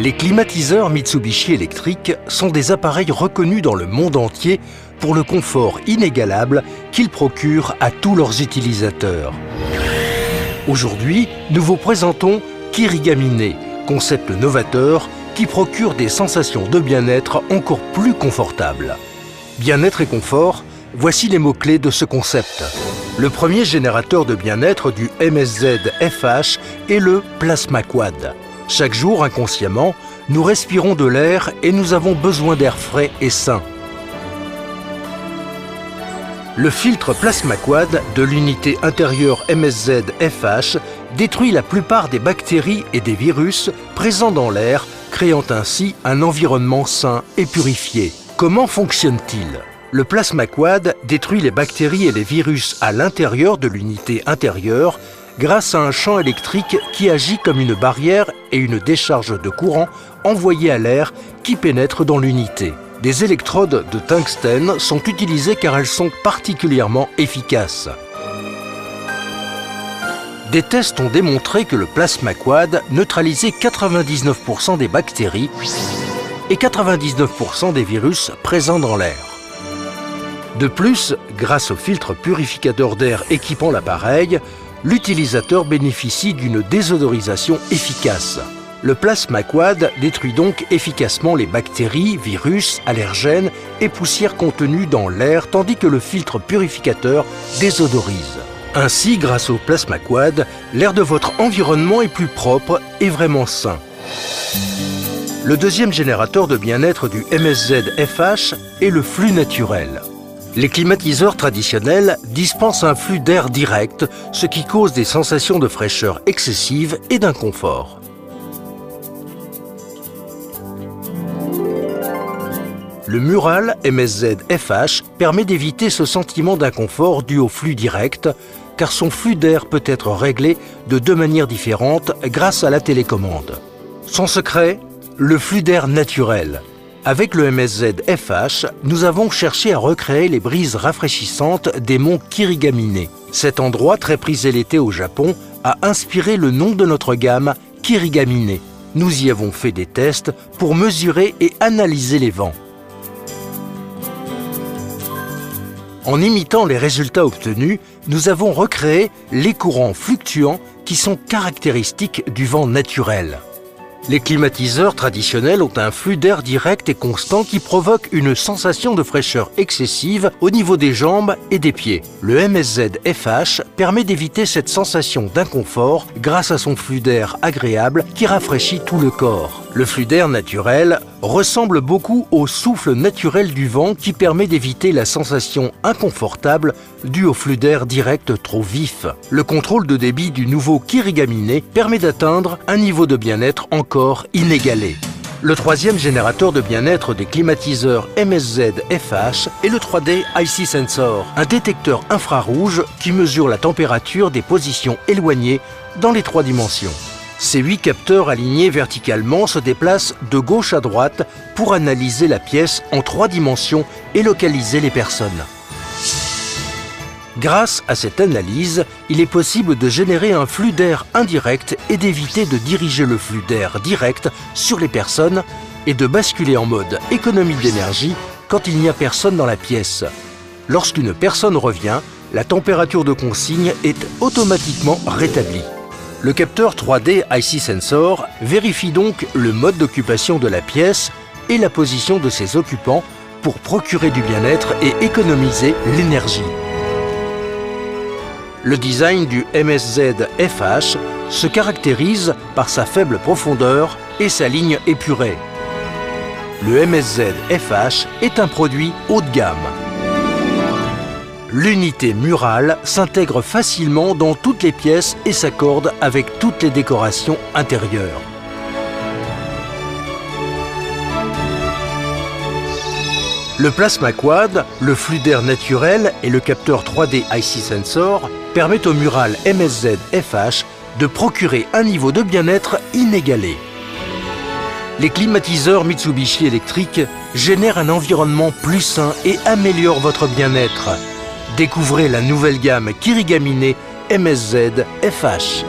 Les climatiseurs Mitsubishi électriques sont des appareils reconnus dans le monde entier pour le confort inégalable qu'ils procurent à tous leurs utilisateurs. Aujourd'hui, nous vous présentons Kirigamine, concept novateur qui procure des sensations de bien-être encore plus confortables. Bien-être et confort, voici les mots-clés de ce concept. Le premier générateur de bien-être du MSZ FH est le PlasmaQuad. Chaque jour, inconsciemment, nous respirons de l'air et nous avons besoin d'air frais et sain. Le filtre PlasmaQuad de l'unité intérieure MSZ FH détruit la plupart des bactéries et des virus présents dans l'air, créant ainsi un environnement sain et purifié. Comment fonctionne-t-il ? Le PlasmaQuad détruit les bactéries et les virus à l'intérieur de l'unité intérieure grâce à un champ électrique qui agit comme une barrière et une décharge de courant envoyée à l'air qui pénètre dans l'unité. Des électrodes de tungstène sont utilisées car elles sont particulièrement efficaces. Des tests ont démontré que le PlasmaQuad neutralisait 99% des bactéries et 99% des virus présents dans l'air. De plus, grâce au filtre purificateur d'air équipant l'appareil, l'utilisateur bénéficie d'une désodorisation efficace. Le PlasmaQuad détruit donc efficacement les bactéries, virus, allergènes et poussières contenues dans l'air, tandis que le filtre purificateur désodorise. Ainsi, grâce au PlasmaQuad, l'air de votre environnement est plus propre et vraiment sain. Le deuxième générateur de bien-être du MSZ FH est le flux naturel. Les climatiseurs traditionnels dispensent un flux d'air direct, ce qui cause des sensations de fraîcheur excessive et d'inconfort. Le Mural MSZ FH permet d'éviter ce sentiment d'inconfort dû au flux direct, car son flux d'air peut être réglé de deux manières différentes grâce à la télécommande. Son secret, le flux d'air naturel. Avec le MSZ FH, nous avons cherché à recréer les brises rafraîchissantes des monts Kirigamine. Cet endroit, très prisé l'été au Japon, a inspiré le nom de notre gamme, Kirigamine. Nous y avons fait des tests pour mesurer et analyser les vents. En imitant les résultats obtenus, nous avons recréé les courants fluctuants qui sont caractéristiques du vent naturel. Les climatiseurs traditionnels ont un flux d'air direct et constant qui provoque une sensation de fraîcheur excessive au niveau des jambes et des pieds. Le MSZ FH permet d'éviter cette sensation d'inconfort grâce à son flux d'air agréable qui rafraîchit tout le corps. Le flux d'air naturel ressemble beaucoup au souffle naturel du vent qui permet d'éviter la sensation inconfortable due au flux d'air direct trop vif. Le contrôle de débit du nouveau Kirigamine permet d'atteindre un niveau de bien-être encore inégalé. Le troisième générateur de bien-être des climatiseurs MSZ FH est le 3D IC Sensor, un détecteur infrarouge qui mesure la température des positions éloignées dans les 3 dimensions. Ces 8 capteurs alignés verticalement se déplacent de gauche à droite pour analyser la pièce en 3 dimensions et localiser les personnes. Grâce à cette analyse, il est possible de générer un flux d'air indirect et d'éviter de diriger le flux d'air direct sur les personnes et de basculer en mode économie d'énergie quand il n'y a personne dans la pièce. Lorsqu'une personne revient, la température de consigne est automatiquement rétablie. Le capteur 3D IC Sensor vérifie donc le mode d'occupation de la pièce et la position de ses occupants pour procurer du bien-être et économiser l'énergie. Le design du MSZ FH se caractérise par sa faible profondeur et sa ligne épurée. Le MSZ FH est un produit haut de gamme. L'unité Mural s'intègre facilement dans toutes les pièces et s'accorde avec toutes les décorations intérieures. Le PlasmaQuad, le flux d'air naturel et le capteur 3D IC Sensor permettent au Mural MSZ FH de procurer un niveau de bien-être inégalé. Les climatiseurs Mitsubishi électriques génèrent un environnement plus sain et améliorent votre bien-être. Découvrez la nouvelle gamme Kirigamine MSZ FH.